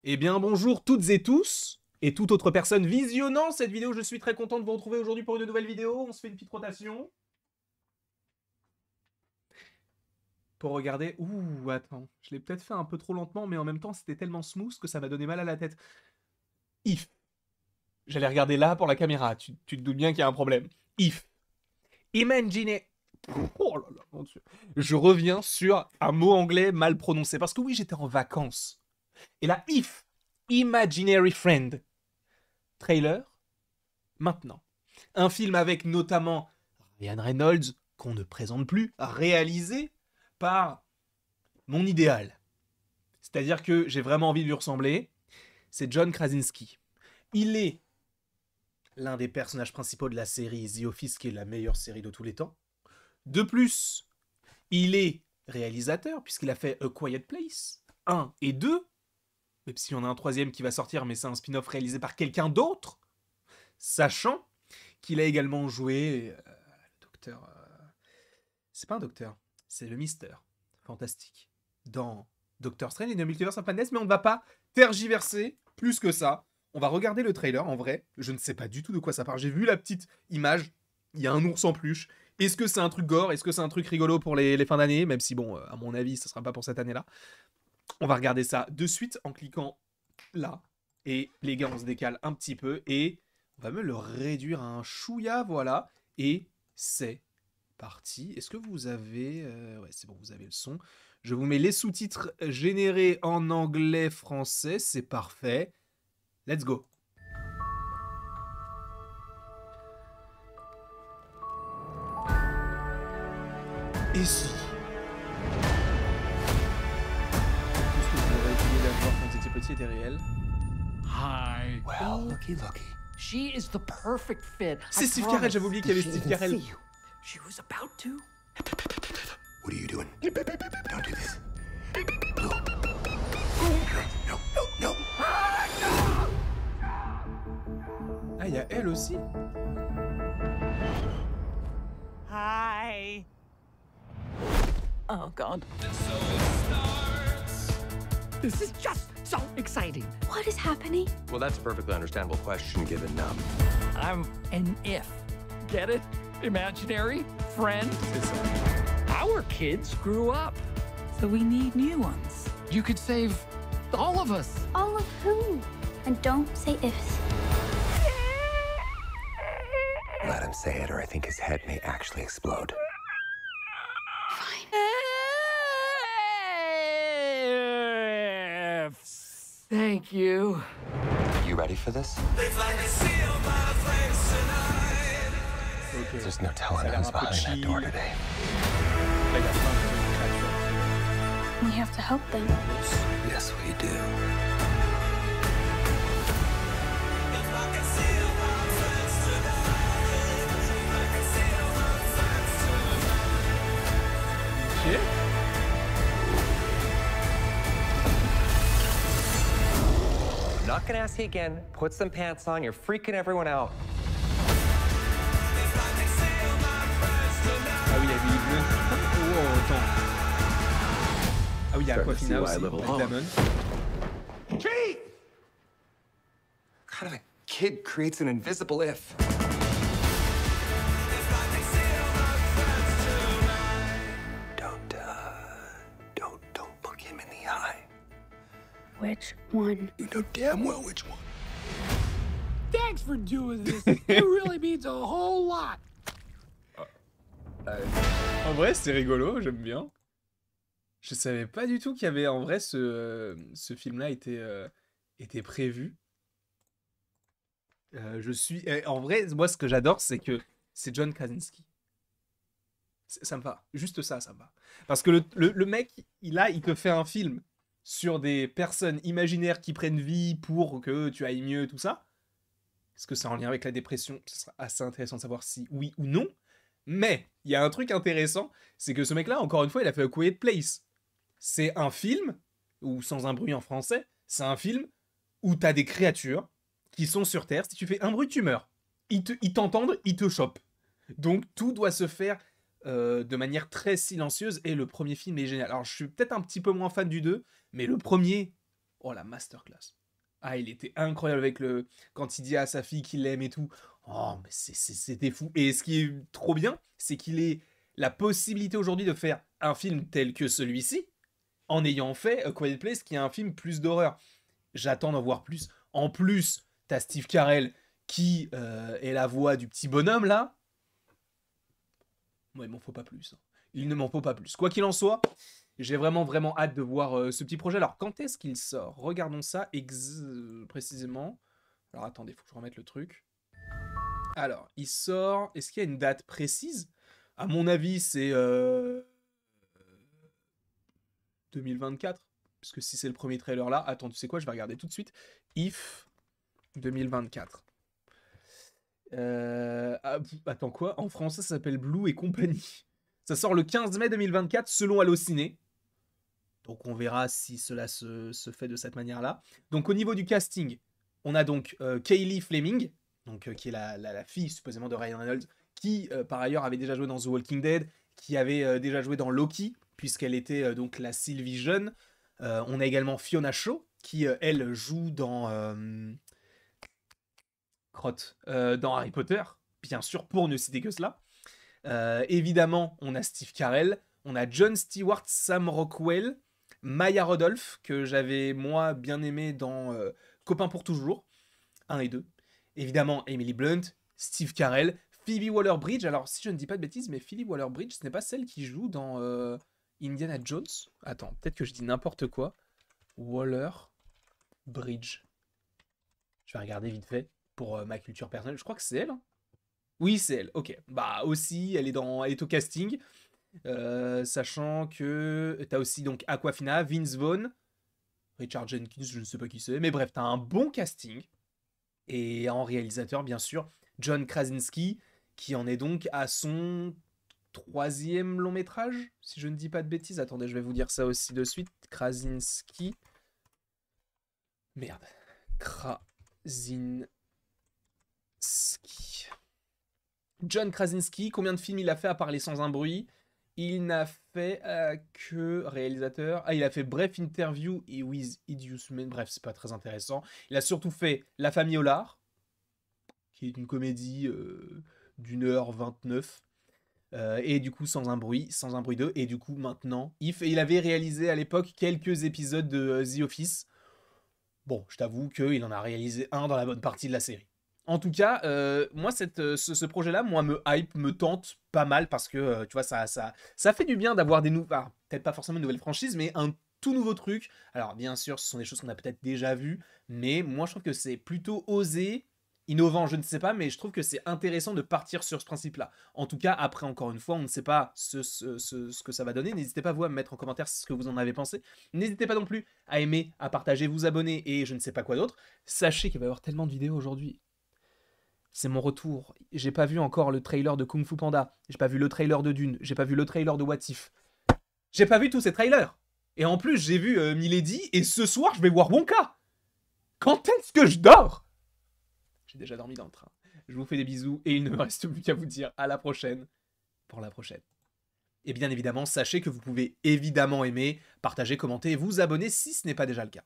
Eh bien bonjour toutes et tous, et toute autre personne visionnant cette vidéo, je suis très content de vous retrouver aujourd'hui pour une nouvelle vidéo, on se fait une petite rotation. Pour regarder... Ouh, attends, je l'ai peut-être fait un peu trop lentement, mais en même temps c'était tellement smooth que ça m'a donné mal à la tête. If. J'allais regarder là pour la caméra, tu te doutes bien qu'il y a un problème. If. Imagine... Oh là là, mon Dieu. Je reviens sur un mot anglais mal prononcé, parce que oui, j'étais en vacances. Et là, if. Imaginary friend. Trailer. Maintenant. Un film avec notamment Ryan Reynolds, qu'on ne présente plus, réalisé par mon idéal. C'est-à-dire que j'ai vraiment envie de lui ressembler. C'est John Krasinski. Il est l'un des personnages principaux de la série The Office, qui est la meilleure série de tous les temps. De plus, il est réalisateur, puisqu'il a fait A Quiet Place 1 et 2, même s'il y en a un troisième qui va sortir, mais c'est un spin-off réalisé par quelqu'un d'autre, sachant qu'il a également joué le docteur... c'est pas un docteur, c'est le Mister Fantastique dans Doctor Strange et The Multiverse of Madness, mais on ne va pas tergiverser plus que ça. On va regarder le trailer, en vrai, je ne sais pas du tout de quoi ça parle. J'ai vu la petite image, il y a un ours en peluche. Est-ce que c'est un truc gore? Est-ce que c'est un truc rigolo pour les fins d'année? Même si, bon, à mon avis, ce sera pas pour cette année-là. On va regarder ça de suite en cliquant là. Et les gars, on se décale un petit peu et on va me le réduire à un chouïa, voilà. Et c'est parti. Est-ce que vous avez... ouais, c'est bon, vous avez le son. Je vous mets les sous-titres générés en anglais-français. C'est parfait. Let's go. Et si tout ce que vous aurez essayé d'avoir quand vous étiez petit était réel. Hi. Well, looky, looky. She is the perfect fit. C'est Steve Carell, j'avais oublié qu'il y avait Steve Carell. She was about to. What are you doing? Don't do this. Blue. No, no, no. Ah, il y a elle aussi. Hi. Oh, God. This is just so exciting. What is happening? Well, that's a perfectly understandable question given, I'm an if. Get it? Imaginary friend. C'est ça. Our kids grew up. So we need new ones. You could save all of us. All of who? And don't say ifs. let him say it or I think his head may actually explode. Thank you. You ready for this? Ok. There's no telling Ça a l'air who's un peu behind that cheap. door today. Là, il y a plein de créatures. We have to help them. Yes, we do. Ok. I'm not gonna ask you again. Put some pants on. You're freaking everyone out. Ah oui, il y a Billy Bleu. Oh, attends. Ah oui, il y a Aquafina aussi, avec Damon. What kind of a kid creates an invisible if? Don't look him in the eye. Which one? You know damn well which one. Thanks for doing this. It really means a whole lot. En vrai, c'est rigolo, j'aime bien. Je savais pas du tout qu'il y avait, en vrai, ce film-là était prévu. En vrai, moi, ce que j'adore, c'est que c'est John Krasinski. Ça me va. Juste ça me va. Parce que le mec, il te fait un film sur des personnes imaginaires qui prennent vie pour que tu ailles mieux, tout ça. Est-ce que c'est en lien avec la dépression? Ce sera assez intéressant de savoir si oui ou non. Mais il y a un truc intéressant, c'est que ce mec-là, encore une fois, il a fait A Quiet Place. C'est un film, ou Sans un bruit en français, c'est un film où t'as des créatures qui sont sur Terre. Si tu fais un bruit, tu meurs. Ils t'entendent, ils te chopent. Donc tout doit se faire de manière très silencieuse, et le premier film est génial. Alors je suis peut-être un petit peu moins fan du 2, mais le premier, Oh, la masterclass. Ah, il était incroyable avec quand il dit à sa fille qu'il l'aime et tout. Oh, mais c'était fou. Et ce qui est trop bien, c'est qu'il ait la possibilité aujourd'hui de faire un film tel que celui-ci, en ayant fait A Quiet Place, qui est un film plus d'horreur. J'attends d'en voir plus. En plus, t'as Steve Carell qui est la voix du petit bonhomme là. Moi, il m'en faut pas plus. Hein. Il ne m'en faut pas plus. Quoi qu'il en soit, j'ai vraiment hâte de voir ce petit projet. Alors, quand est-ce qu'il sort? Regardons ça précisément. Alors, attendez, faut que je remette le truc. Alors, il sort... Est-ce qu'il y a une date précise? À mon avis, c'est 2024. Parce que si c'est le premier trailer là... Attends, tu sais quoi? Je vais regarder tout de suite. If 2024. Attends, quoi? En français, ça s'appelle Blue et compagnie. Ça sort le 15 mai 2024 selon Allociné. Donc on verra si cela se fait de cette manière-là. Donc au niveau du casting, on a donc Kaylee Fleming, donc, qui est la fille supposément de Ryan Reynolds, qui par ailleurs avait déjà joué dans The Walking Dead, qui avait déjà joué dans Loki, puisqu'elle était donc la Sylvie jeune. On a également Fiona Shaw, qui elle joue dans... dans Harry Potter, bien sûr, pour ne citer que cela. Évidemment, on a Steve Carell, on a Jon Stewart, Sam Rockwell, Maya Rudolph, que j'avais, moi, bien aimé dans Copains pour toujours, 1 et 2. Évidemment, Emily Blunt, Steve Carell, Phoebe Waller-Bridge. Alors, si je ne dis pas de bêtises, mais Phoebe Waller-Bridge, ce n'est pas celle qui joue dans Indiana Jones. Attends, peut-être que je dis n'importe quoi. Waller-Bridge. Je vais regarder vite fait pour ma culture personnelle. Je crois que c'est elle. Hein. Oui, c'est elle. Ok. Bah, aussi, elle est au casting. Sachant que t'as aussi donc Aquafina, Vince Vaughn, Richard Jenkins, je ne sais pas qui c'est, mais bref, t'as un bon casting. Et en réalisateur, bien sûr, John Krasinski, qui en est donc à son 3e long métrage, si je ne dis pas de bêtises. Attendez, je vais vous dire ça aussi de suite. Krasinski. Merde. Krasinski. John Krasinski, combien de films il a fait à part Les Sans un bruit? Il n'a fait que réalisateur. Ah, il a fait Bref Interview et With Idiot Men. Bref, c'est pas très intéressant. Il a surtout fait La Famille Hollard, qui est une comédie d'1h29. Et du coup, Sans un bruit 2. Et du coup, maintenant, If. Et il avait réalisé à l'époque quelques épisodes de The Office. Bon, je t'avoue qu'il en a réalisé un dans la bonne partie de la série. En tout cas, moi, ce projet-là, moi, me hype, me tente pas mal parce que, tu vois, ça fait du bien d'avoir des nouveaux... Ah, peut-être pas forcément une nouvelle franchise, mais un tout nouveau truc. Alors, bien sûr, ce sont des choses qu'on a peut-être déjà vues, mais moi, je trouve que c'est plutôt osé, innovant, je ne sais pas, mais je trouve que c'est intéressant de partir sur ce principe-là. En tout cas, après, encore une fois, on ne sait pas ce que ça va donner. N'hésitez pas, vous, à me mettre en commentaire ce que vous en avez pensé. N'hésitez pas non plus à aimer, à partager, vous abonner et je ne sais pas quoi d'autre. Sachez qu'il va y avoir tellement de vidéos aujourd'hui. C'est mon retour. J'ai pas vu encore le trailer de Kung Fu Panda. J'ai pas vu le trailer de Dune. J'ai pas vu le trailer de What If. J'ai pas vu tous ces trailers. Et en plus, j'ai vu Milady. Et ce soir, je vais voir Wonka. Quand est-ce que je dors? J'ai déjà dormi dans le train. Je vous fais des bisous. Et il ne me reste plus qu'à vous dire à la prochaine. Pour la prochaine. Et bien évidemment, sachez que vous pouvez évidemment aimer, partager, commenter et vous abonner si ce n'est pas déjà le cas.